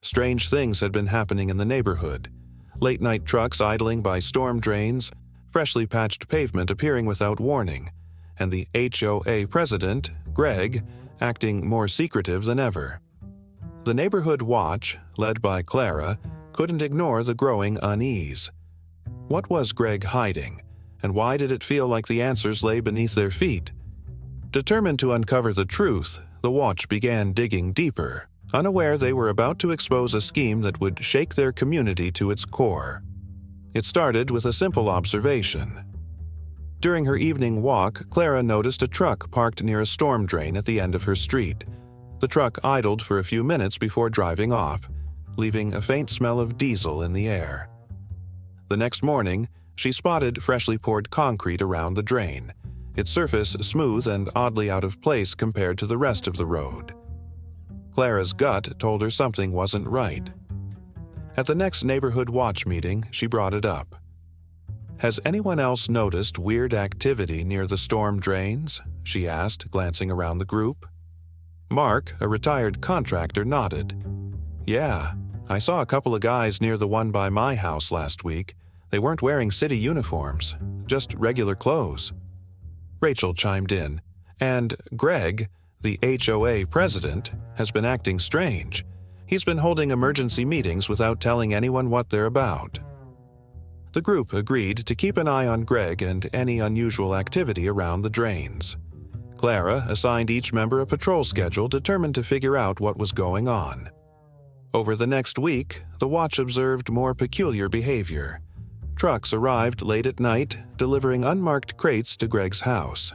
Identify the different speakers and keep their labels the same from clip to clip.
Speaker 1: Strange things had been happening in the neighborhood. Late-night trucks idling by storm drains, freshly patched pavement appearing without warning, and the HOA president, Greg, acting more secretive than ever. The neighborhood watch, led by Clara, couldn't ignore the growing unease. What was Greg hiding, and why did it feel like the answers lay beneath their feet? Determined to uncover the truth, the watch began digging deeper, unaware they were about to expose a scheme that would shake their community to its core. It started with a simple observation. During her evening walk, Clara noticed a truck parked near a storm drain at the end of her street. The truck idled for a few minutes before driving off, leaving a faint smell of diesel in the air. The next morning, she spotted freshly poured concrete around the drain, its surface smooth and oddly out of place compared to the rest of the road. Clara's gut told her something wasn't right. At the next neighborhood watch meeting, she brought it up. "Has anyone else noticed weird activity near the storm drains?" she asked, glancing around the group. Mark, a retired contractor, nodded. "Yeah, I saw a couple of guys near the one by my house last week. They weren't wearing city uniforms, just regular clothes." Rachel chimed in. "And Greg, the HOA president, has been acting strange. He's been holding emergency meetings without telling anyone what they're about." The group agreed to keep an eye on Greg and any unusual activity around the drains. Clara assigned each member a patrol schedule determined to figure out what was going on. Over the next week, the watch observed more peculiar behavior. Trucks arrived late at night, delivering unmarked crates to Greg's house.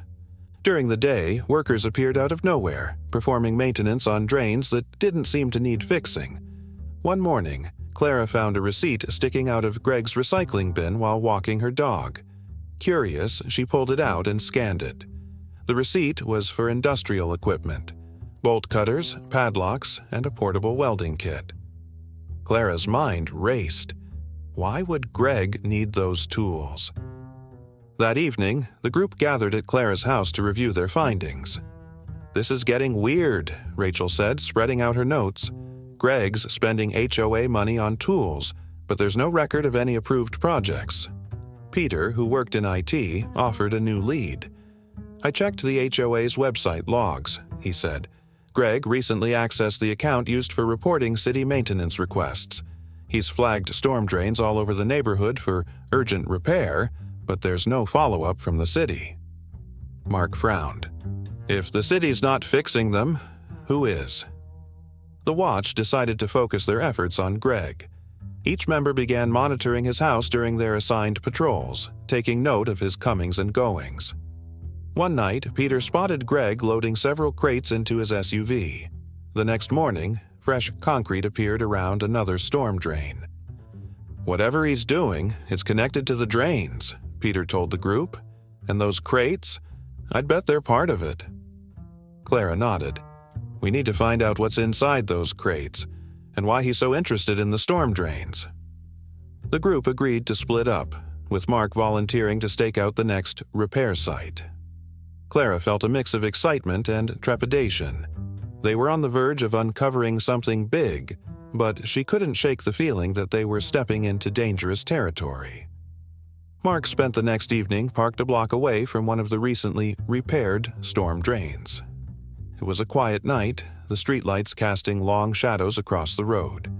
Speaker 1: During the day, workers appeared out of nowhere, performing maintenance on drains that didn't seem to need fixing. One morning, Clara found a receipt sticking out of Greg's recycling bin while walking her dog. Curious, she pulled it out and scanned it. The receipt was for industrial equipment: bolt cutters, padlocks, and a portable welding kit. Clara's mind raced. Why would Greg need those tools? That evening, the group gathered at Clara's house to review their findings. "This is getting weird," Rachel said, spreading out her notes. "Greg's spending HOA money on tools, but there's no record of any approved projects." Peter, who worked in IT, offered a new lead. "I checked the HOA's website logs," he said. "Greg recently accessed the account used for reporting city maintenance requests. He's flagged storm drains all over the neighborhood for urgent repair, but there's no follow-up from the city." Mark frowned. "If the city's not fixing them, who is?" The watch decided to focus their efforts on Greg. Each member began monitoring his house during their assigned patrols, taking note of his comings and goings. One night, Peter spotted Greg loading several crates into his SUV. The next morning, fresh concrete appeared around another storm drain. "Whatever he's doing, it's connected to the drains," Peter told the group. "And those crates? I'd bet they're part of it." Clara nodded. "We need to find out what's inside those crates, and why he's so interested in the storm drains." The group agreed to split up, with Mark volunteering to stake out the next repair site. Clara felt a mix of excitement and trepidation. They were on the verge of uncovering something big, but she couldn't shake the feeling that they were stepping into dangerous territory. Mark spent the next evening parked a block away from one of the recently repaired storm drains. It was a quiet night, the streetlights casting long shadows across the road.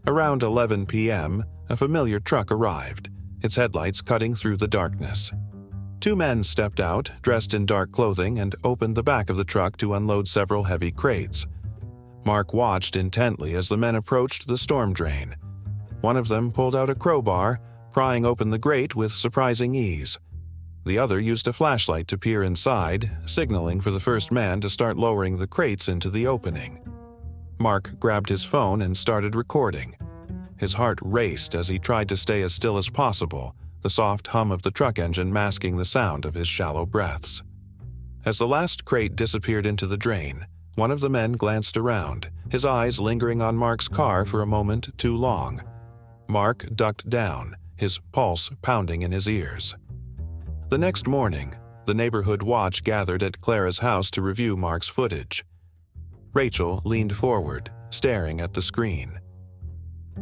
Speaker 1: Around 11 p.m., a familiar truck arrived, its headlights cutting through the darkness. Two men stepped out, dressed in dark clothing, and opened the back of the truck to unload several heavy crates. Mark watched intently as the men approached the storm drain. One of them pulled out a crowbar, prying open the grate with surprising ease. The other used a flashlight to peer inside, signaling for the first man to start lowering the crates into the opening. Mark grabbed his phone and started recording. His heart raced as he tried to stay as still as possible, the soft hum of the truck engine masking the sound of his shallow breaths. As the last crate disappeared into the drain, one of the men glanced around, his eyes lingering on Mark's car for a moment too long. Mark ducked down, his pulse pounding in his ears. The next morning, the neighborhood watch gathered at Clara's house to review Mark's footage. Rachel leaned forward, staring at the screen.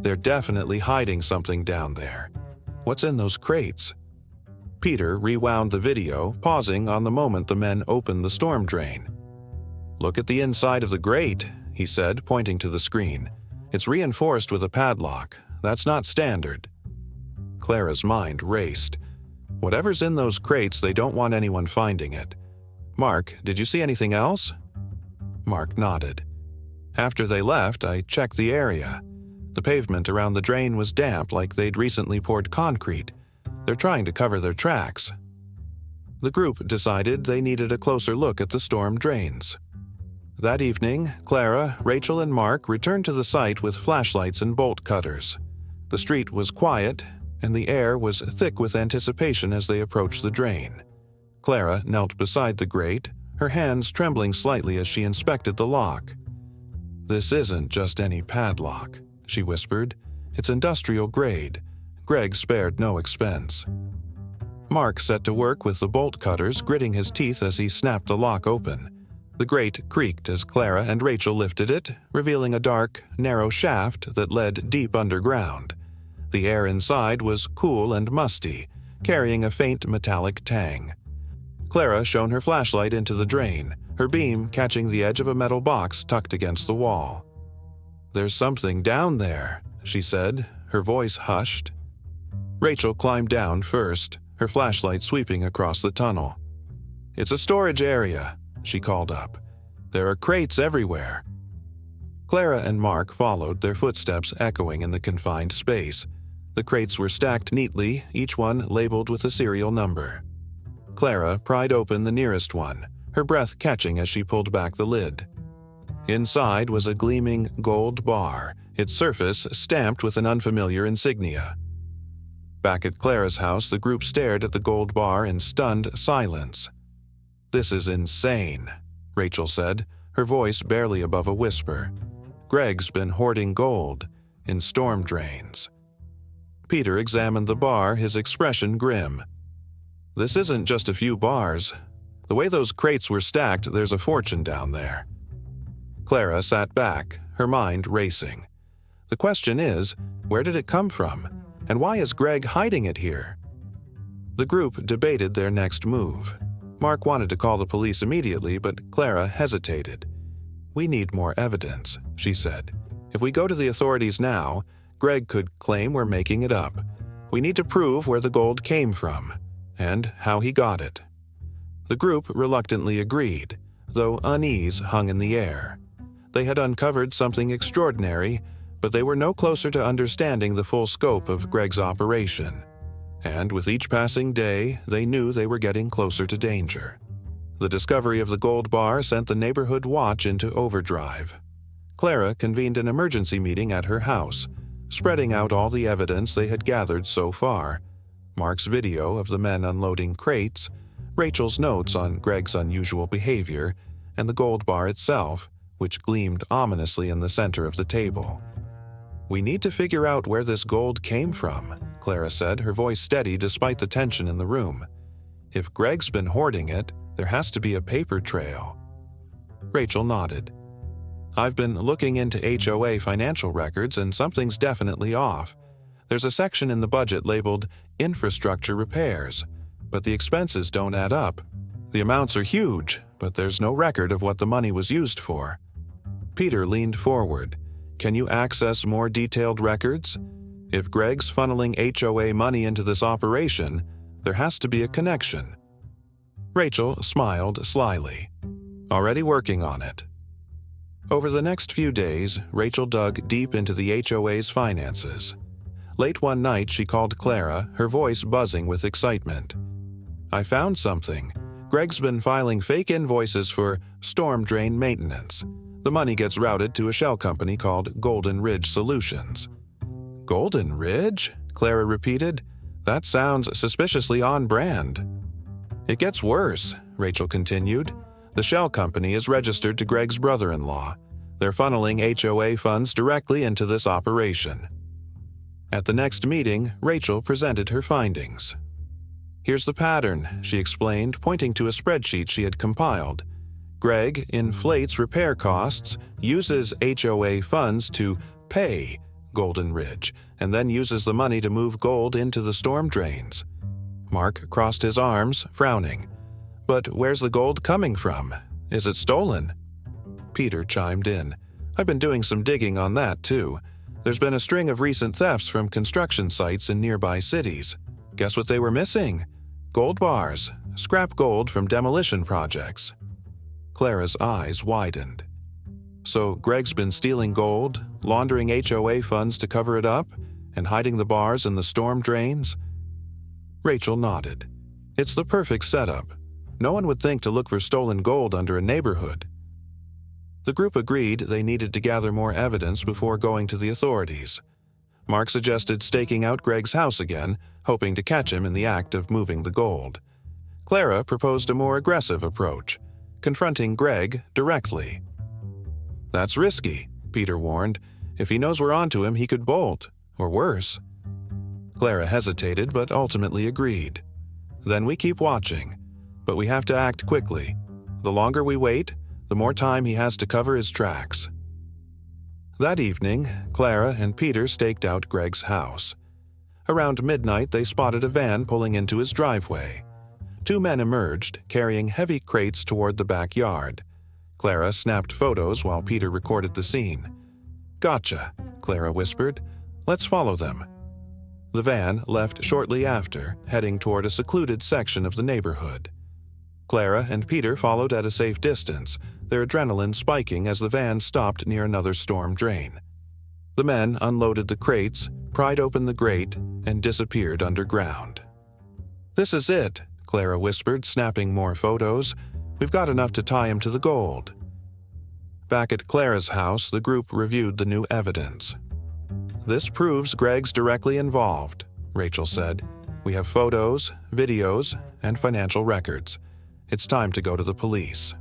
Speaker 1: They're definitely hiding something down there. What's in those crates? Peter rewound the video, pausing on the moment the men opened the storm drain. "Look at the inside of the grate," he said, pointing to the screen. "It's reinforced with a padlock. That's not standard." Clara's mind raced. Whatever's in those crates, they don't want anyone finding it. "Mark, did you see anything else?" Mark nodded. "After they left, I checked the area. The pavement around the drain was damp, like they'd recently poured concrete. They're trying to cover their tracks." The group decided they needed a closer look at the storm drains. That evening, Clara, Rachel, and Mark returned to the site with flashlights and bolt cutters. The street was quiet, and the air was thick with anticipation as they approached the drain. Clara knelt beside the grate, her hands trembling slightly as she inspected the lock. "This isn't just any padlock," she whispered. "It's industrial grade." Greg spared no expense. Mark set to work with the bolt cutters, gritting his teeth as he snapped the lock open. The grate creaked as Clara and Rachel lifted it, revealing a dark, narrow shaft that led deep underground. The air inside was cool and musty, carrying a faint metallic tang. Clara shone her flashlight into the drain, her beam catching the edge of a metal box tucked against the wall. "There's something down there," she said, her voice hushed. Rachel climbed down first, her flashlight sweeping across the tunnel. "It's a storage area," she called up. "There are crates everywhere." Clara and Mark followed, their footsteps echoing in the confined space. The crates were stacked neatly, each one labeled with a serial number. Clara pried open the nearest one, her breath catching as she pulled back the lid. Inside was a gleaming gold bar, its surface stamped with an unfamiliar insignia. Back at Clara's house, the group stared at the gold bar in stunned silence. "This is insane," Rachel said, her voice barely above a whisper. "Greg's been hoarding gold in storm drains." Peter examined the bar, his expression grim. "This isn't just a few bars. The way those crates were stacked, there's a fortune down there." Clara sat back, her mind racing. The question is, where did it come from? And why is Greg hiding it here? The group debated their next move. Mark wanted to call the police immediately, but Clara hesitated. "We need more evidence," she said. "If we go to the authorities now, Greg could claim we're making it up. We need to prove where the gold came from, and how he got it." The group reluctantly agreed, though unease hung in the air. They had uncovered something extraordinary, but they were no closer to understanding the full scope of Greg's operation. And with each passing day, they knew they were getting closer to danger. The discovery of the gold bar sent the neighborhood watch into overdrive. Clara convened an emergency meeting at her house, spreading out all the evidence they had gathered so far: Mark's video of the men unloading crates, Rachel's notes on Greg's unusual behavior, and the gold bar itself, which gleamed ominously in the center of the table. "We need to figure out where this gold came from," Clara said, her voice steady despite the tension in the room. "If Greg's been hoarding it, there has to be a paper trail." Rachel nodded. "I've been looking into HOA financial records, and something's definitely off. There's a section in the budget labeled infrastructure repairs, but the expenses don't add up. The amounts are huge, but there's no record of what the money was used for." Peter leaned forward. "Can you access more detailed records? If Greg's funneling HOA money into this operation, there has to be a connection." Rachel smiled slyly. "Already working on it." Over the next few days, Rachel dug deep into the HOA's finances. Late one night, she called Clara, her voice buzzing with excitement. "I found something. Greg's been filing fake invoices for storm drain maintenance. The money gets routed to a shell company called Golden Ridge Solutions." "Golden Ridge?" Clara repeated. "That sounds suspiciously on brand." "It gets worse," Rachel continued. "The shell company is registered to Greg's brother-in-law. They're funneling HOA funds directly into this operation." At the next meeting, Rachel presented her findings. "Here's the pattern," she explained, pointing to a spreadsheet she had compiled. "Greg inflates repair costs, uses HOA funds to pay Golden Ridge, and then uses the money to move gold into the storm drains. Mark crossed his arms, frowning. But where's the gold coming from? Is it stolen? Peter chimed in. I've been doing some digging on that, too. There's been a string of recent thefts from construction sites in nearby cities. Guess what they were missing? Gold bars, scrap gold from demolition projects. Clara's eyes widened. So Greg's been stealing gold, laundering HOA funds to cover it up, and hiding the bars in the storm drains? Rachel nodded. It's the perfect setup. No one would think to look for stolen gold under a neighborhood. The group agreed they needed to gather more evidence before going to the authorities. Mark suggested staking out Greg's house again, hoping to catch him in the act of moving the gold. Clara proposed a more aggressive approach, confronting Greg directly. That's risky, Peter warned. If he knows we're onto him, he could bolt, or worse. Clara hesitated but ultimately agreed. Then we keep watching, but we have to act quickly. The longer we wait, the more time he has to cover his tracks. That evening, Clara and Peter staked out Greg's house. Around midnight, they spotted a van pulling into his driveway. Two men emerged, carrying heavy crates toward the backyard. Clara snapped photos while Peter recorded the scene. Gotcha, Clara whispered. Let's follow them. The van left shortly after, heading toward a secluded section of the neighborhood. Clara and Peter followed at a safe distance, their adrenaline spiking as the van stopped near another storm drain. The men unloaded the crates, pried open the grate, and disappeared underground. This is it, Clara whispered, snapping more photos. We've got enough to tie him to the gold. Back at Clara's house, the group reviewed the new evidence. This proves Greg's directly involved, Rachel said. We have photos, videos, and financial records. It's time to go to the police.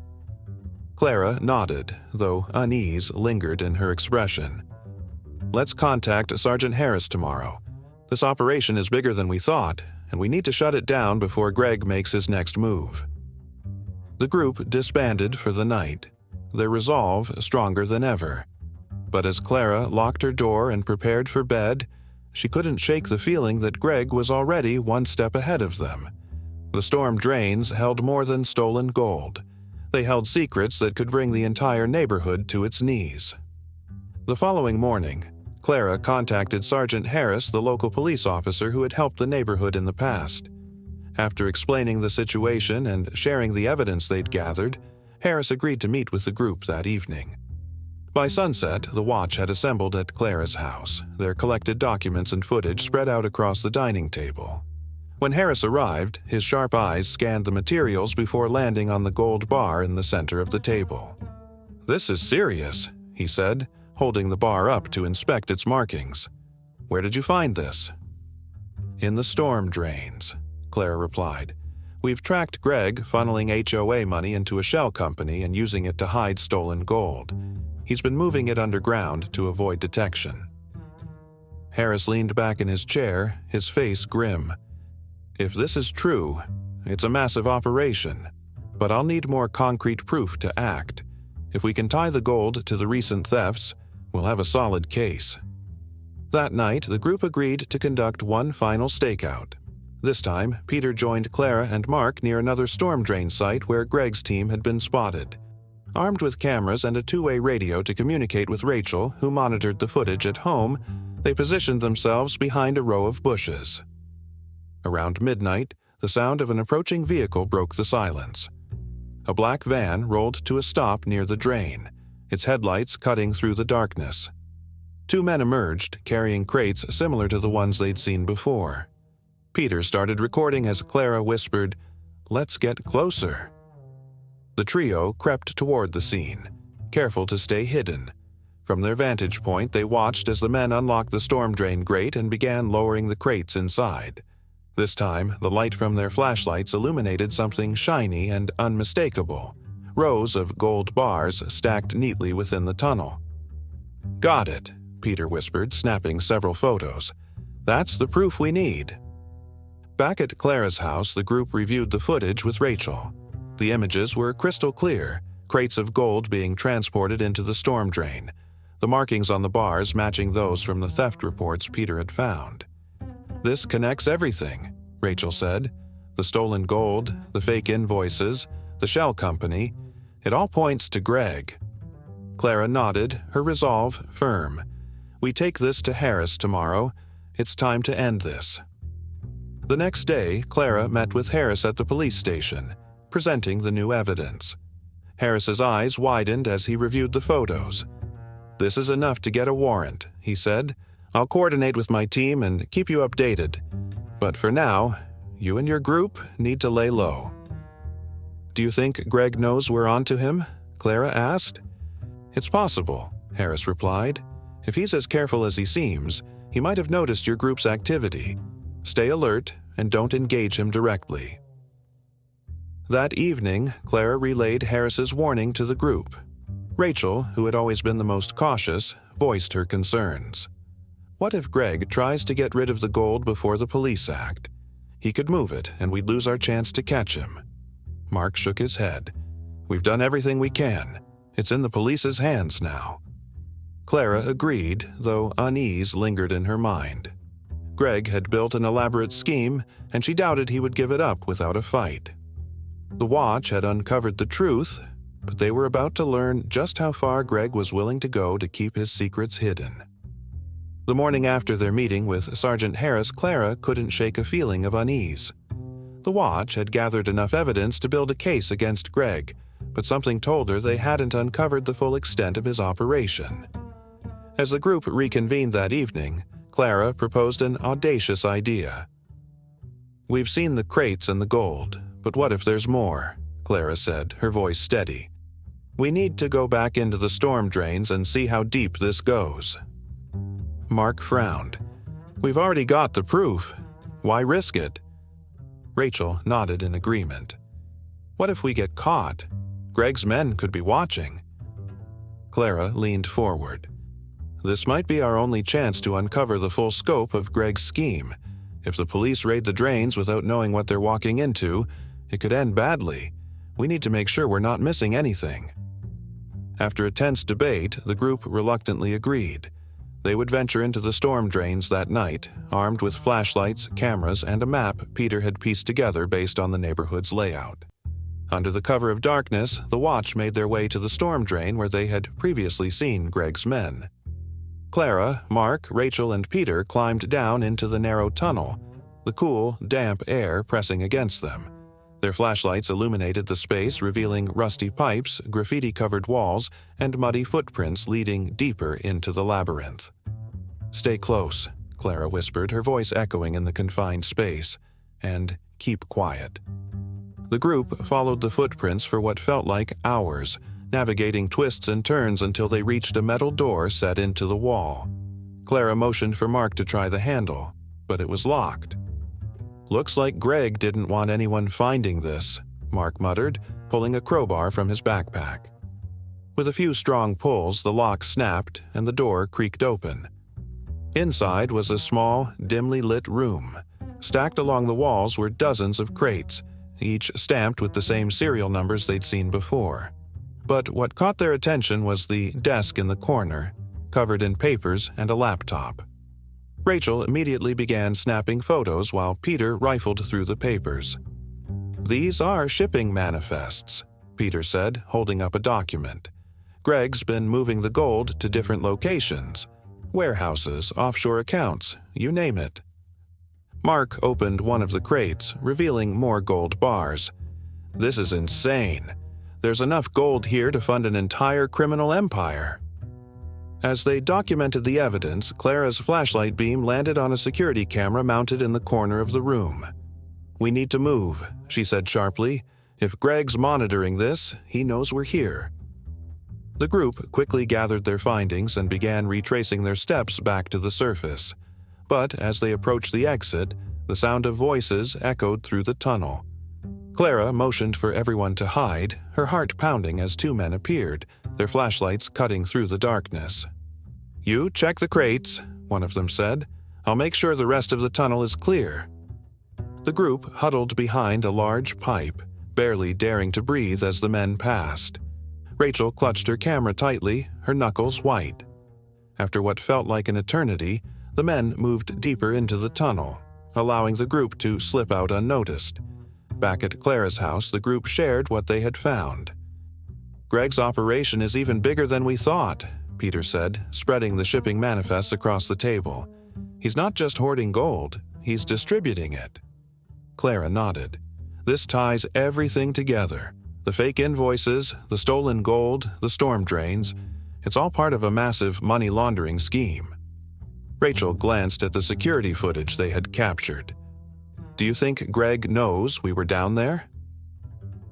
Speaker 1: Clara nodded, though unease lingered in her expression. Let's contact Sergeant Harris tomorrow. This operation is bigger than we thought, and we need to shut it down before Greg makes his next move. The group disbanded for the night, their resolve stronger than ever. But as Clara locked her door and prepared for bed, she couldn't shake the feeling that Greg was already one step ahead of them. The storm drains held more than stolen gold. They held secrets that could bring the entire neighborhood to its knees. The following morning, Clara contacted Sergeant Harris, the local police officer who had helped the neighborhood in the past. After explaining the situation and sharing the evidence they'd gathered, Harris agreed to meet with the group that evening. By sunset, the watch had assembled at Clara's house, their collected documents and footage spread out across the dining table. When Harris arrived, his sharp eyes scanned the materials before landing on the gold bar in the center of the table. "This is serious," he said, holding the bar up to inspect its markings. "Where did you find this?" "In the storm drains," Clara replied. "We've tracked Greg funneling HOA money into a shell company and using it to hide stolen gold. He's been moving it underground to avoid detection." Harris leaned back in his chair, his face grim. "If this is true, it's a massive operation, but I'll need more concrete proof to act. If we can tie the gold to the recent thefts, we'll have a solid case." That night, the group agreed to conduct one final stakeout. This time, Peter joined Clara and Mark near another storm drain site where Greg's team had been spotted. Armed with cameras and a two-way radio to communicate with Rachel, who monitored the footage at home, they positioned themselves behind a row of bushes. Around midnight, the sound of an approaching vehicle broke the silence. A black van rolled to a stop near the drain, its headlights cutting through the darkness. Two men emerged, carrying crates similar to the ones they'd seen before. Peter started recording as Clara whispered, "Let's get closer." The trio crept toward the scene, careful to stay hidden. From their vantage point, they watched as the men unlocked the storm drain grate and began lowering the crates inside. This time, the light from their flashlights illuminated something shiny and unmistakable, rows of gold bars stacked neatly within the tunnel. "Got it," Peter whispered, snapping several photos. "That's the proof we need." Back at Clara's house, the group reviewed the footage with Rachel. The images were crystal clear, crates of gold being transported into the storm drain. the markings on the bars matching those from the theft reports Peter had found. "This connects everything," Rachel said. "The stolen gold, the fake invoices, the shell company, it all points to Greg." Clara nodded, her resolve firm. "We take this to Harris tomorrow. It's time to end this." The next day, Clara met with Harris at the police station, presenting the new evidence. Harris's eyes widened as he reviewed the photos. "This is enough to get a warrant," he said. "I'll coordinate with my team and keep you updated. But for now, you and your group need to lay low." "Do you think Greg knows we're onto him?" Clara asked. "It's possible," Harris replied. "If he's as careful as he seems, he might have noticed your group's activity. Stay alert and don't engage him directly." That evening, Clara relayed Harris's warning to the group. Rachel, who had always been the most cautious, voiced her concerns. What if Greg tries to get rid of the gold before the police act? He could move it, and we'd lose our chance to catch him. Mark shook his head. "We've done everything we can. It's in the police's hands now." Clara agreed, though unease lingered in her mind. Greg had built an elaborate scheme, and she doubted he would give it up without a fight. The watch had uncovered the truth, but they were about to learn just how far Greg was willing to go to keep his secrets hidden. The morning after their meeting with Sergeant Harris, Clara couldn't shake a feeling of unease. The watch had gathered enough evidence to build a case against Greg, but something told her they hadn't uncovered the full extent of his operation. As the group reconvened that evening, Clara proposed an audacious idea. "We've seen the crates and the gold, but what if there's more?" Clara said, her voice steady. "We need to go back into the storm drains and see how deep this goes." Mark frowned. "We've already got the proof. Why risk it?" Rachel nodded in agreement. "What if we get caught? Greg's men could be watching." Clara leaned forward. "This might be our only chance to uncover the full scope of Greg's scheme. If the police raid the drains without knowing what they're walking into, it could end badly. We need to make sure we're not missing anything." After a tense debate, the group reluctantly agreed. They would venture into the storm drains that night, armed with flashlights, cameras, and a map Peter had pieced together based on the neighborhood's layout. Under the cover of darkness, the watch made their way to the storm drain where they had previously seen Greg's men. Clara, Mark, Rachel, and Peter climbed down into the narrow tunnel, the cool, damp air pressing against them. Their flashlights illuminated the space, revealing rusty pipes, graffiti-covered walls, and muddy footprints leading deeper into the labyrinth. "Stay close," Clara whispered, her voice echoing in the confined space, "and keep quiet." The group followed the footprints for what felt like hours, navigating twists and turns until they reached a metal door set into the wall. Clara motioned for Mark to try the handle, but it was locked. "Looks like Greg didn't want anyone finding this," Mark muttered, pulling a crowbar from his backpack. With a few strong pulls, the lock snapped and the door creaked open. Inside was a small, dimly lit room. Stacked along the walls were dozens of crates, each stamped with the same serial numbers they'd seen before. But what caught their attention was the desk in the corner, covered in papers and a laptop. Rachel immediately began snapping photos while Peter rifled through the papers. "These are shipping manifests," Peter said, holding up a document. "Greg's been moving the gold to different locations. Warehouses, offshore accounts, you name it." Mark opened one of the crates, revealing more gold bars. "This is insane. There's enough gold here to fund an entire criminal empire." As they documented the evidence, Clara's flashlight beam landed on a security camera mounted in the corner of the room. "We need to move," she said sharply. "If Greg's monitoring this, he knows we're here." The group quickly gathered their findings and began retracing their steps back to the surface. But as they approached the exit, the sound of voices echoed through the tunnel. Clara motioned for everyone to hide, her heart pounding as two men appeared, their flashlights cutting through the darkness. "You check the crates," one of them said. "I'll make sure the rest of the tunnel is clear." The group huddled behind a large pipe, barely daring to breathe as the men passed. Rachel clutched her camera tightly, her knuckles white. After what felt like an eternity, the men moved deeper into the tunnel, allowing the group to slip out unnoticed. Back at Clara's house, the group shared what they had found. "Greg's operation is even bigger than we thought," Peter said, spreading the shipping manifests across the table. "He's not just hoarding gold, he's distributing it." Clara nodded. "This ties everything together. The fake invoices, the stolen gold, the storm drains. It's all part of a massive money laundering scheme." Rachel glanced at the security footage they had captured. "Do you think Greg knows we were down there?"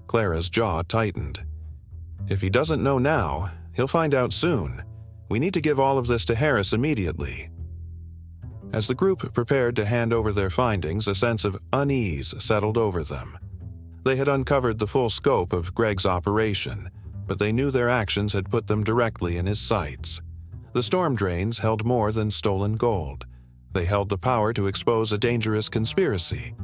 Speaker 1: Clara's jaw tightened. "If he doesn't know now, he'll find out soon. We need to give all of this to Harris immediately." As the group prepared to hand over their findings, a sense of unease settled over them. They had uncovered the full scope of Greg's operation, but they knew their actions had put them directly in his sights. The storm drains held more than stolen gold. They held the power to expose a dangerous conspiracy.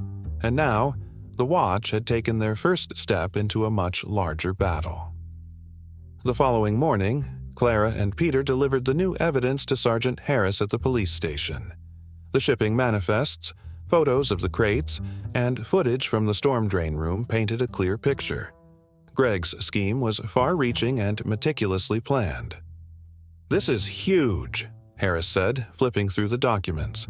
Speaker 1: And now, the Watch had taken their first step into a much larger battle. The following morning, Clara and Peter delivered the new evidence to Sergeant Harris at the police station. The shipping manifests, photos of the crates, and footage from the storm drain room painted a clear picture. Greg's scheme was far-reaching and meticulously planned. "This is huge," Harris said, flipping through the documents.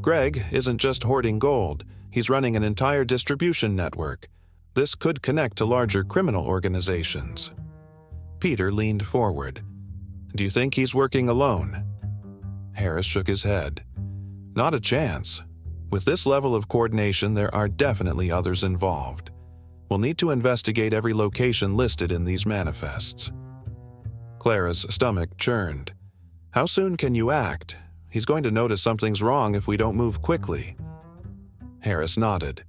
Speaker 1: "Greg isn't just hoarding gold, he's running an entire distribution network. This could connect to larger criminal organizations." Peter leaned forward. "Do you think he's working alone?" Harris shook his head. "Not a chance. With this level of coordination, there are definitely others involved. We'll need to investigate every location listed in these manifests." Clara's stomach churned. "How soon can you act? He's going to notice something's wrong if we don't move quickly." Harris nodded.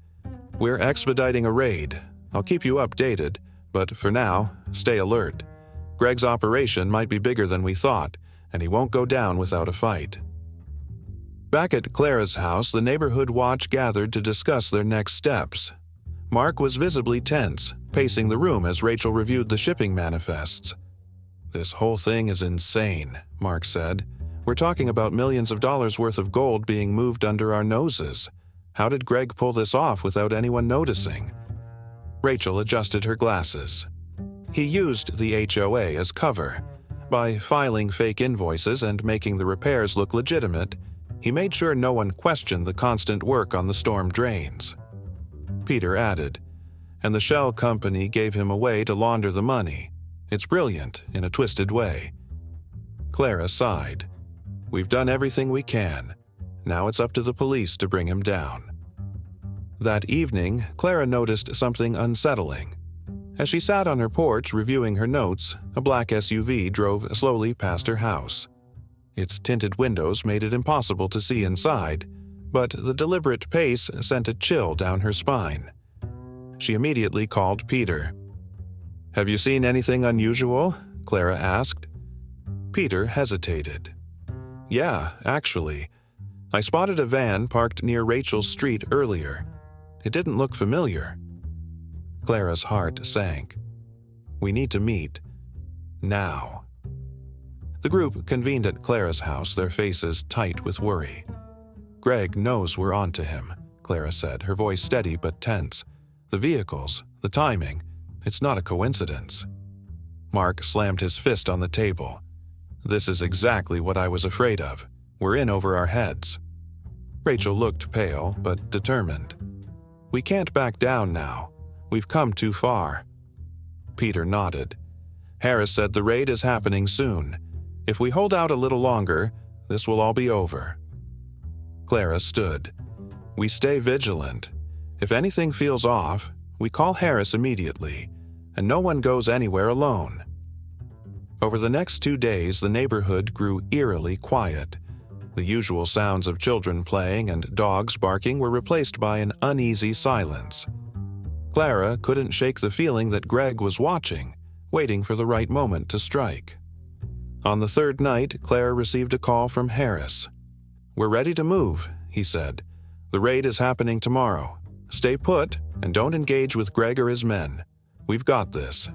Speaker 1: "We're expediting a raid. I'll keep you updated, but for now, stay alert. Greg's operation might be bigger than we thought, and he won't go down without a fight." Back at Clara's house, the neighborhood watch gathered to discuss their next steps. Mark was visibly tense, pacing the room as Rachel reviewed the shipping manifests. "This whole thing is insane," Mark said. "We're talking about millions of dollars worth of gold being moved under our noses. How did Greg pull this off without anyone noticing?" Rachel adjusted her glasses. "He used the HOA as cover. By filing fake invoices and making the repairs look legitimate, he made sure no one questioned the constant work on the storm drains." Peter added, "And the shell company gave him a way to launder the money. It's brilliant in a twisted way." Clara sighed. "We've done everything we can. Now it's up to the police to bring him down." That evening, Clara noticed something unsettling. As she sat on her porch reviewing her notes, a black SUV drove slowly past her house. Its tinted windows made it impossible to see inside, but the deliberate pace sent a chill down her spine. She immediately called Peter. "Have you seen anything unusual?" Clara asked. Peter hesitated. "Yeah, actually. I spotted a van parked near Rachel's street earlier. It didn't look familiar." Clara's heart sank. "We need to meet. Now." The group convened at Clara's house, their faces tight with worry. "Greg knows we're onto him," Clara said, her voice steady but tense. "The vehicles, the timing, it's not a coincidence." Mark slammed his fist on the table. "This is exactly what I was afraid of. We're in over our heads." Rachel looked pale but determined. "We can't back down now. We've come too far." Peter nodded. "Harris said the raid is happening soon. If we hold out a little longer, this will all be over." Clara stood. "We stay vigilant. If anything feels off, we call Harris immediately, and no one goes anywhere alone." Over the next 2 days, the neighborhood grew eerily quiet. The usual sounds of children playing and dogs barking were replaced by an uneasy silence. Clara couldn't shake the feeling that Greg was watching, waiting for the right moment to strike. On the third night, Clara received a call from Harris. "We're ready to move," he said. "The raid is happening tomorrow. Stay put and don't engage with Greg or his men. We've got this."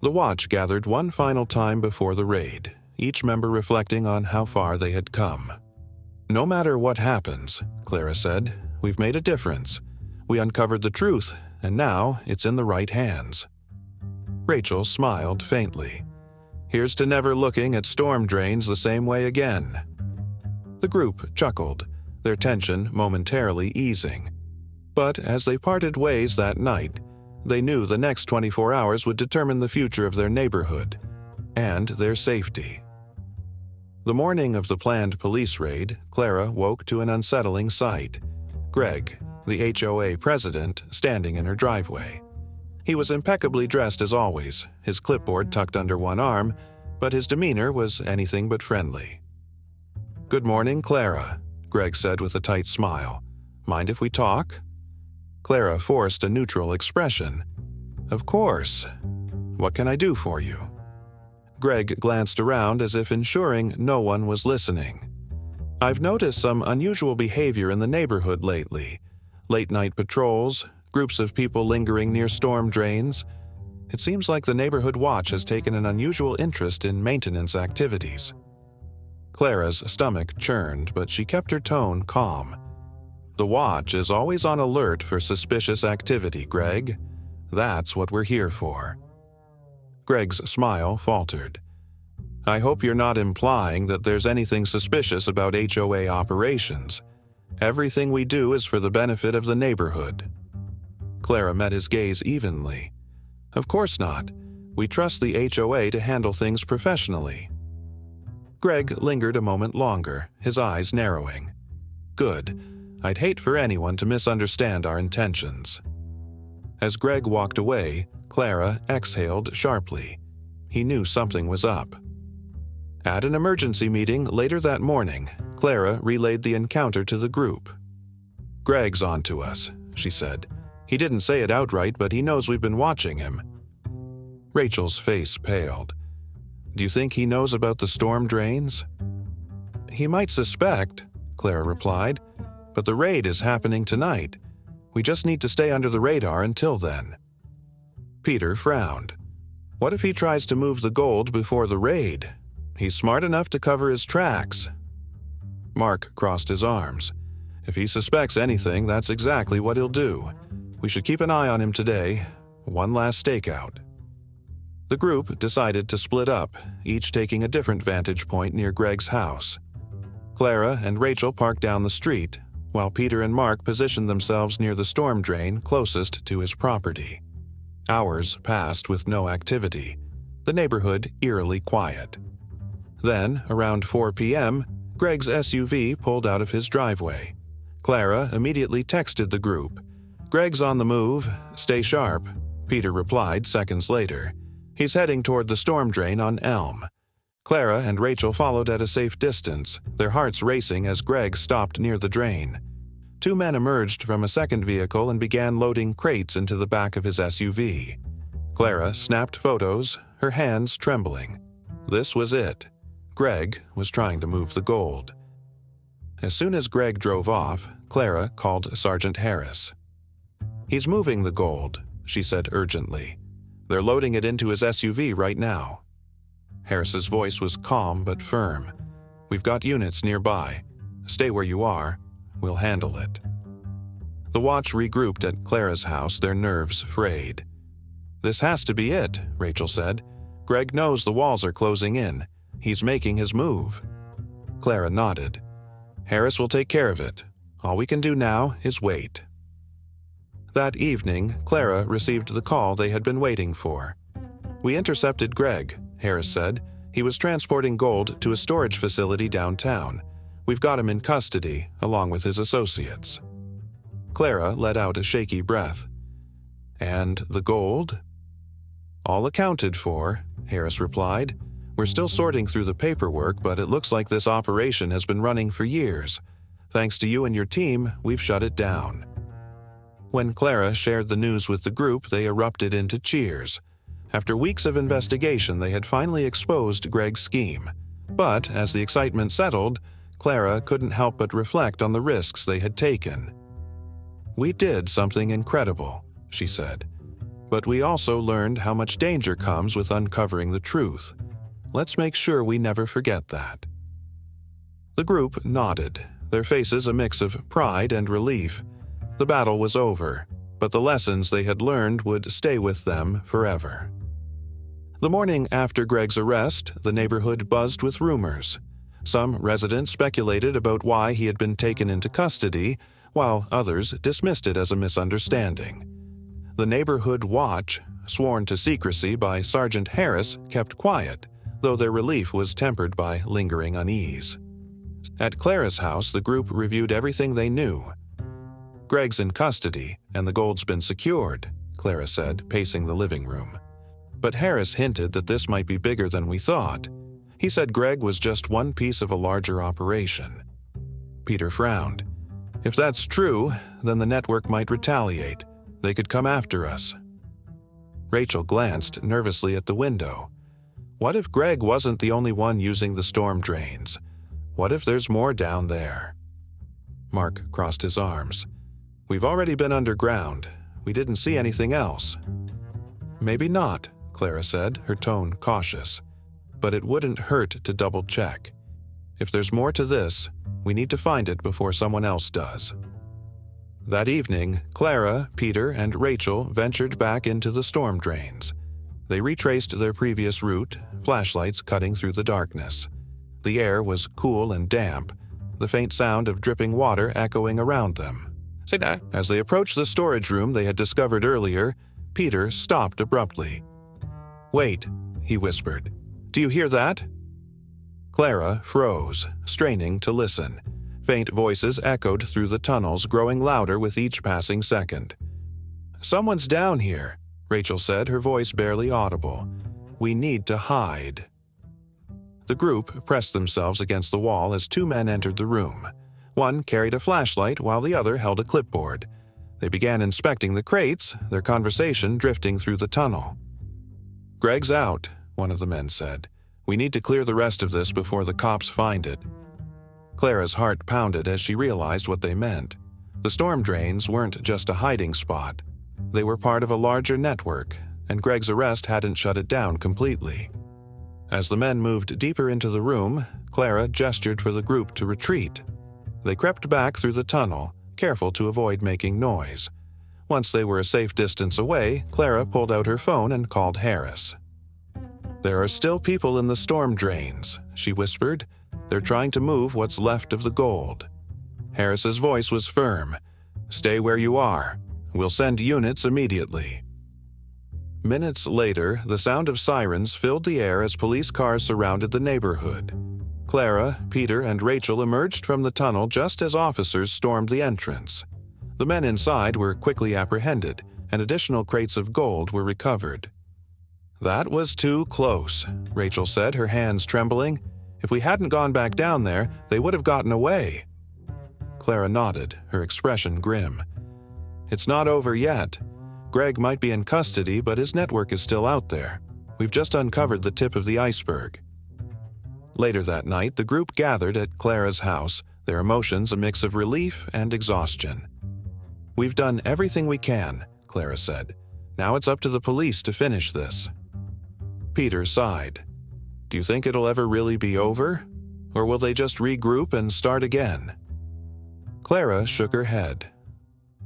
Speaker 1: The watch gathered one final time before the raid, each member reflecting on how far they had come. "No matter what happens," Clara said, "we've made a difference. We uncovered the truth, and now it's in the right hands." Rachel smiled faintly. "Here's to never looking at storm drains the same way again." The group chuckled, their tension momentarily easing. But as they parted ways that night, they knew the next 24 hours would determine the future of their neighborhood and their safety. The morning of the planned police raid, Clara woke to an unsettling sight. Greg, the HOA president, standing in her driveway. He was impeccably dressed as always, his clipboard tucked under one arm, but his demeanor was anything but friendly. "Good morning, Clara," Greg said with a tight smile. "Mind if we talk?" Clara forced a neutral expression. "Of course. What can I do for you?" Greg glanced around as if ensuring no one was listening. "I've noticed some unusual behavior in the neighborhood lately. Late-night patrols, groups of people lingering near storm drains. It seems like the neighborhood watch has taken an unusual interest in maintenance activities." Clara's stomach churned, but she kept her tone calm. "The watch is always on alert for suspicious activity, Greg. That's what we're here for." Greg's smile faltered. "I hope you're not implying that there's anything suspicious about HOA operations. Everything we do is for the benefit of the neighborhood." Clara met his gaze evenly. "Of course not. We trust the HOA to handle things professionally." Greg lingered a moment longer, his eyes narrowing. "Good. I'd hate for anyone to misunderstand our intentions." As Greg walked away, Clara exhaled sharply. He knew something was up. At an emergency meeting later that morning, Clara relayed the encounter to the group. "Greg's on to us," she said. "He didn't say it outright, but he knows we've been watching him." Rachel's face paled. "Do you think he knows about the storm drains?" "He might suspect," Clara replied, "but the raid is happening tonight. We just need to stay under the radar until then." Peter frowned. "What if he tries to move the gold before the raid? He's smart enough to cover his tracks." Mark crossed his arms. "If he suspects anything, that's exactly what he'll do. We should keep an eye on him today. One last stakeout." The group decided to split up, each taking a different vantage point near Greg's house. Clara and Rachel parked down the street, while Peter and Mark positioned themselves near the storm drain closest to his property. Hours passed with no activity, the neighborhood eerily quiet. Then, around 4 p.m., Greg's SUV pulled out of his driveway. Clara immediately texted the group. "Greg's on the move. Stay sharp," Peter replied seconds later. "He's heading toward the storm drain on Elm." Clara and Rachel followed at a safe distance, their hearts racing as Greg stopped near the drain. Two men emerged from a second vehicle and began loading crates into the back of his SUV. Clara snapped photos, her hands trembling. This was it. Greg was trying to move the gold. As soon as Greg drove off, Clara called Sergeant Harris. "He's moving the gold," she said urgently. "They're loading it into his SUV right now." Harris's voice was calm but firm. "We've got units nearby. Stay where you are. We'll handle it." The watch regrouped at Clara's house, their nerves frayed. "This has to be it," Rachel said. "Greg knows the walls are closing in. He's making his move." Clara nodded. "Harris will take care of it. All we can do now is wait." That evening, Clara received the call they had been waiting for. "We intercepted Greg," Harris said. "He was transporting gold to a storage facility downtown. We've got him in custody, along with his associates." Clara let out a shaky breath. "And the gold?" "All accounted for," Harris replied. "We're still sorting through the paperwork, but it looks like this operation has been running for years. Thanks to you and your team, we've shut it down." When Clara shared the news with the group, they erupted into cheers. After weeks of investigation, they had finally exposed Greg's scheme. But as the excitement settled, Clara couldn't help but reflect on the risks they had taken. "We did something incredible," she said. "But we also learned how much danger comes with uncovering the truth. Let's make sure we never forget that." The group nodded, their faces a mix of pride and relief. The battle was over, but the lessons they had learned would stay with them forever. The morning after Greg's arrest, the neighborhood buzzed with rumors. Some residents speculated about why he had been taken into custody, while others dismissed it as a misunderstanding. The neighborhood watch, sworn to secrecy by Sergeant Harris, kept quiet, though their relief was tempered by lingering unease. At Clara's house, the group reviewed everything they knew. "Greg's in custody, and the gold's been secured," Clara said, pacing the living room. "But Harris hinted that this might be bigger than we thought. He said Greg was just one piece of a larger operation." Peter frowned. "If that's true, then the network might retaliate. They could come after us." Rachel glanced nervously at the window. What if Greg wasn't the only one using the storm drains? What if there's more down there? Mark crossed his arms. "We've already been underground. We didn't see anything else." "Maybe not," Clara said, her tone cautious. "But it wouldn't hurt to double-check. If there's more to this, we need to find it before someone else does." That evening, Clara, Peter, and Rachel ventured back into the storm drains. They retraced their previous route, flashlights cutting through the darkness. The air was cool and damp, the faint sound of dripping water echoing around them. As they approached the storage room they had discovered earlier, Peter stopped abruptly. "Wait," he whispered. "Do you hear that?" Clara froze, straining to listen. Faint voices echoed through the tunnels, growing louder with each passing second. "Someone's down here," Rachel said, her voice barely audible. "We need to hide." The group pressed themselves against the wall as two men entered the room. One carried a flashlight while the other held a clipboard. They began inspecting the crates, their conversation drifting through the tunnel. "Greg's out," one of the men said. "We need to clear the rest of this before the cops find it." Clara's heart pounded as she realized what they meant. The storm drains weren't just a hiding spot. They were part of a larger network, and Greg's arrest hadn't shut it down completely. As the men moved deeper into the room, Clara gestured for the group to retreat. They crept back through the tunnel, careful to avoid making noise. Once they were a safe distance away, Clara pulled out her phone and called Harris. "There are still people in the storm drains," she whispered. "They're trying to move what's left of the gold." Harris's voice was firm. "Stay where you are. We'll send units immediately." Minutes later, the sound of sirens filled the air as police cars surrounded the neighborhood. Clara, Peter, and Rachel emerged from the tunnel just as officers stormed the entrance. The men inside were quickly apprehended, and additional crates of gold were recovered. "That was too close," Rachel said, her hands trembling. "If we hadn't gone back down there, they would have gotten away." Clara nodded, her expression grim. "It's not over yet. Greg might be in custody, but his network is still out there. We've just uncovered the tip of the iceberg." Later that night, the group gathered at Clara's house, their emotions a mix of relief and exhaustion. "We've done everything we can," Clara said. "Now it's up to the police to finish this." Peter sighed. "Do you think it'll ever really be over? Or will they just regroup and start again?" Clara shook her head.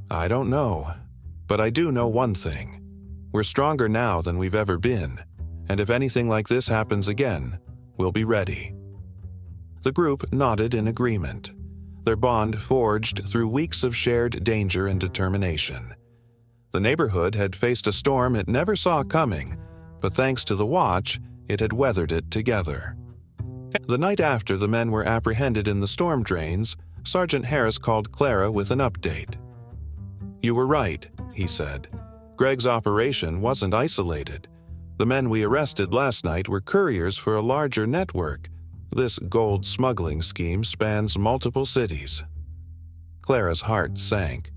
Speaker 1: "I don't know. But I do know one thing. We're stronger now than we've ever been, and if anything like this happens again, we'll be ready." The group nodded in agreement, their bond forged through weeks of shared danger and determination. The neighborhood had faced a storm it never saw coming, but thanks to the watch, it had weathered it together. The night after the men were apprehended in the storm drains, Sergeant Harris called Clara with an update. "You were right," he said. "Greg's operation wasn't isolated. The men we arrested last night were couriers for a larger network. This gold smuggling scheme spans multiple cities." Clara's heart sank.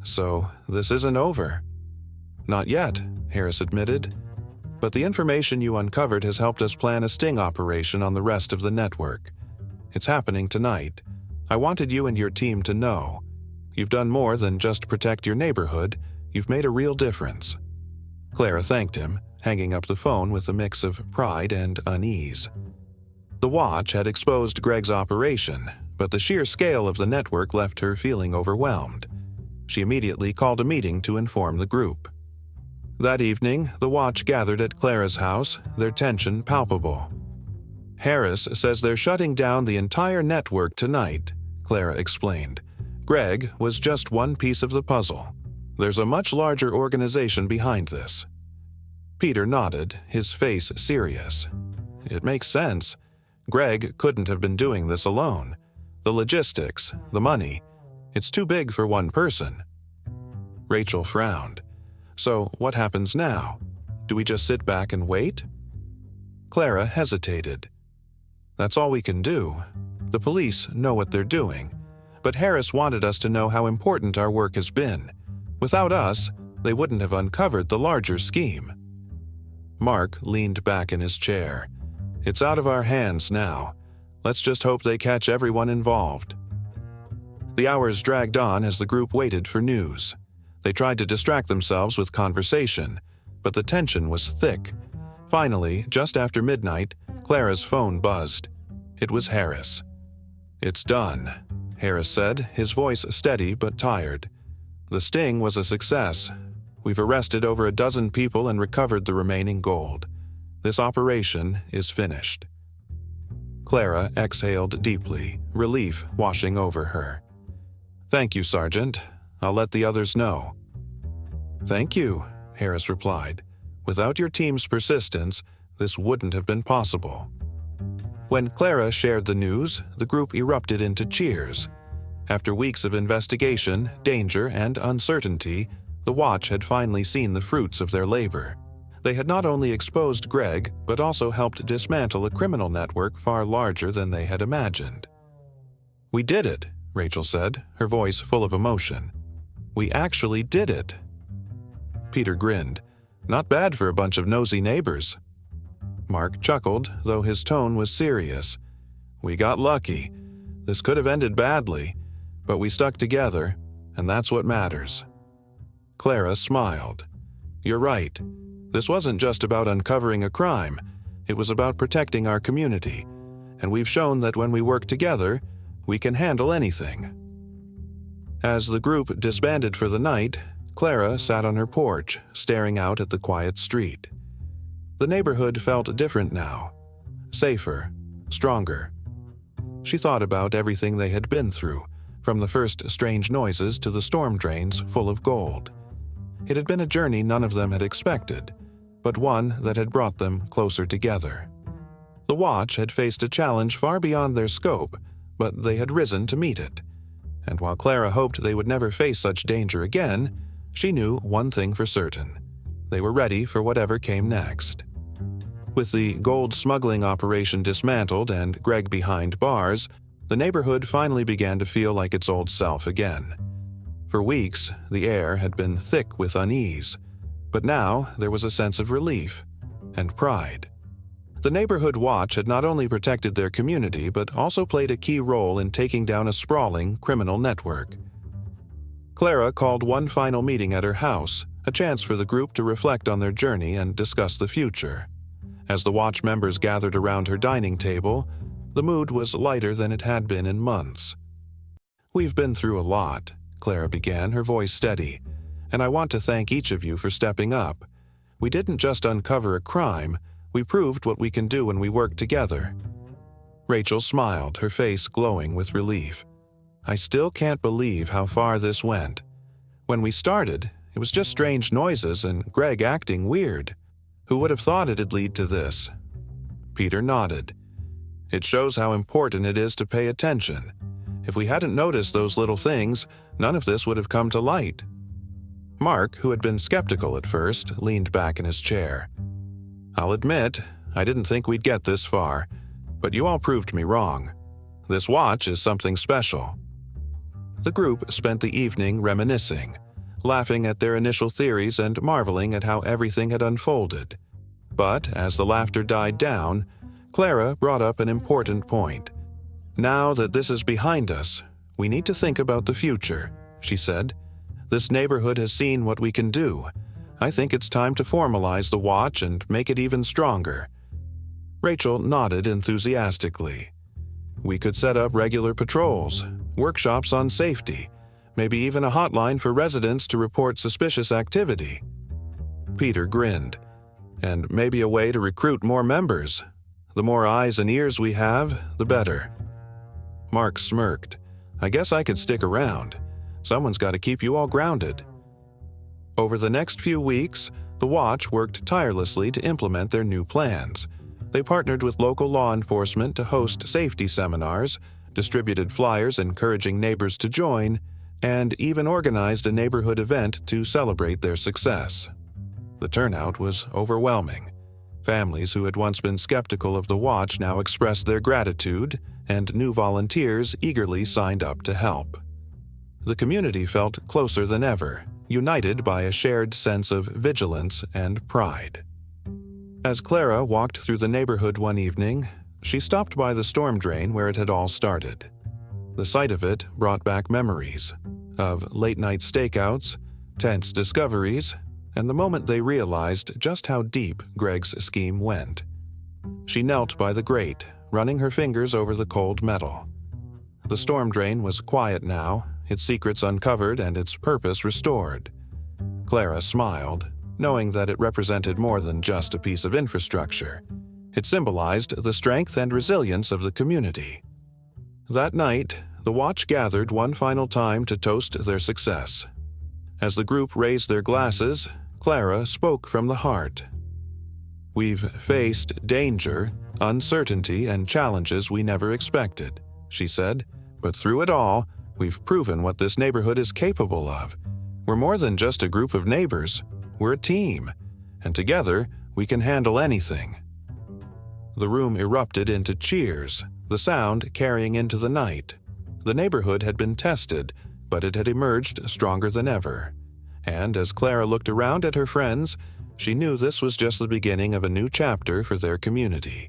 Speaker 1: "So, this isn't over?" "Not yet," Harris admitted. "But the information you uncovered has helped us plan a sting operation on the rest of the network. It's happening tonight. I wanted you and your team to know. You've done more than just protect your neighborhood. You've made a real difference." Clara thanked him, hanging up the phone with a mix of pride and unease. The watch had exposed Greg's operation, but the sheer scale of the network left her feeling overwhelmed. She immediately called a meeting to inform the group. That evening, the watch gathered at Clara's house, their tension palpable. "Harris says they're shutting down the entire network tonight," Clara explained. "Greg was just one piece of the puzzle. There's a much larger organization behind this." Peter nodded, his face serious. "It makes sense. Greg couldn't have been doing this alone. The logistics, the money, it's too big for one person." Rachel frowned. "So what happens now? Do we just sit back and wait?" Clara hesitated. "That's all we can do. The police know what they're doing, but Harris wanted us to know how important our work has been. Without us, they wouldn't have uncovered the larger scheme." Mark leaned back in his chair. "It's out of our hands now. Let's just hope they catch everyone involved." The hours dragged on as the group waited for news. They tried to distract themselves with conversation, but the tension was thick. Finally, just after midnight, Clara's phone buzzed. It was Harris. "It's done," Harris said, his voice steady but tired. "The sting was a success. We've arrested over a dozen people and recovered the remaining gold. This operation is finished." Clara exhaled deeply, relief washing over her. "Thank you, Sergeant. I'll let the others know." "Thank you," Harris replied. "Without your team's persistence, this wouldn't have been possible." When Clara shared the news, the group erupted into cheers. After weeks of investigation, danger, and uncertainty, the watch had finally seen the fruits of their labor. They had not only exposed Greg, but also helped dismantle a criminal network far larger than they had imagined. "We did it," Rachel said, her voice full of emotion. "We actually did it." Peter grinned. "Not bad for a bunch of nosy neighbors." Mark chuckled, though his tone was serious. "We got lucky. This could have ended badly, but we stuck together, and that's what matters." Clara smiled. "You're right. This wasn't just about uncovering a crime. It was about protecting our community, and we've shown that when we work together, we can handle anything." As the group disbanded for the night, Clara sat on her porch, staring out at the quiet street. The neighborhood felt different now, safer, stronger. She thought about everything they had been through, from the first strange noises to the storm drains full of gold. It had been a journey none of them had expected, but one that had brought them closer together. The watch had faced a challenge far beyond their scope, but they had risen to meet it. And while Clara hoped they would never face such danger again, she knew one thing for certain. They were ready for whatever came next. With the gold smuggling operation dismantled and Greg behind bars, the neighborhood finally began to feel like its old self again. For weeks, the air had been thick with unease, but now there was a sense of relief and pride. The neighborhood watch had not only protected their community but also played a key role in taking down a sprawling criminal network. Clara called one final meeting at her house, a chance for the group to reflect on their journey and discuss the future. As the watch members gathered around her dining table, the mood was lighter than it had been in months. "We've been through a lot," Clara began, her voice steady, "and I want to thank each of you for stepping up. We didn't just uncover a crime, we proved what we can do when we work together." Rachel smiled, her face glowing with relief. "I still can't believe how far this went. When we started, it was just strange noises and Greg acting weird. Who would have thought it'd lead to this?" Peter nodded. "It shows how important it is to pay attention. If we hadn't noticed those little things, none of this would have come to light." Mark, who had been skeptical at first, leaned back in his chair. "I'll admit, I didn't think we'd get this far, but you all proved me wrong. This watch is something special." The group spent the evening reminiscing, laughing at their initial theories and marveling at how everything had unfolded. But as the laughter died down, Clara brought up an important point. "Now that this is behind us, we need to think about the future," she said. "This neighborhood has seen what we can do. I think it's time to formalize the watch and make it even stronger." Rachel nodded enthusiastically. "We could set up regular patrols, workshops on safety, maybe even a hotline for residents to report suspicious activity." Peter grinned. "And maybe a way to recruit more members. The more eyes and ears we have, the better." Mark smirked. "I guess I could stick around. Someone's got to keep you all grounded." Over the next few weeks, the Watch worked tirelessly to implement their new plans. They partnered with local law enforcement to host safety seminars, distributed flyers encouraging neighbors to join, and even organized a neighborhood event to celebrate their success. The turnout was overwhelming. Families who had once been skeptical of the Watch now expressed their gratitude, and new volunteers eagerly signed up to help. The community felt closer than ever, united by a shared sense of vigilance and pride. As Clara walked through the neighborhood one evening, she stopped by the storm drain where it had all started. The sight of it brought back memories of late-night stakeouts, tense discoveries, and the moment they realized just how deep Greg's scheme went. She knelt by the grate, running her fingers over the cold metal. The storm drain was quiet now, its secrets uncovered and its purpose restored. Clara smiled, knowing that it represented more than just a piece of infrastructure. It symbolized the strength and resilience of the community. That night, the Watch gathered one final time to toast their success. As the group raised their glasses, Clara spoke from the heart. "We've faced danger, uncertainty, and challenges we never expected," she said, "but through it all, we've proven what this neighborhood is capable of. We're more than just a group of neighbors. We're a team, and together we can handle anything." The room erupted into cheers, the sound carrying into the night. The neighborhood had been tested, but it had emerged stronger than ever. And as Clara looked around at her friends, she knew this was just the beginning of a new chapter for their community.